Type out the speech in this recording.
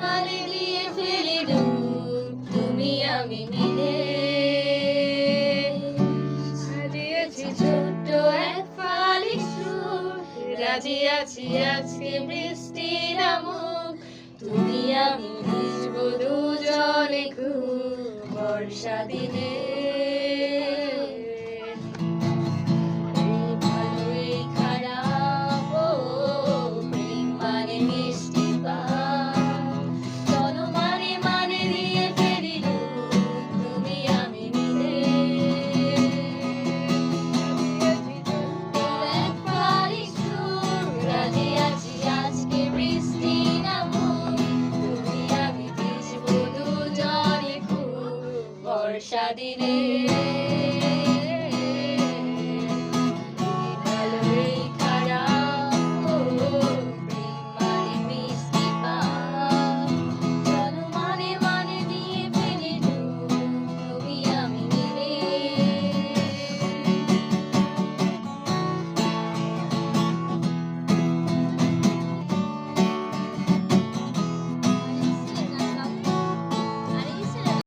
মানে দিয়ে ফেলি ডুব, তুমি আমি মিলে সাজিয়েছি ছোট্ট এক ফালি সুর, রাজি আছি আজকে বৃষ্টি নামুক, তুমি আমি ভিজবো দুজনে খুব বর্ষা দিনে। এই ভালো এই খারাপ, ও প্রেম মানে মিষ্টি পান, চলো মানে মানে দিয়ে ফেলি ডুব, তুমি আমি মিলে এক ফালি সুর, রাজি আছি আজকে বৃষ্টি নামুক, তুমি আমি ভিজবো দুজনে খুব বর্ষা দিনে।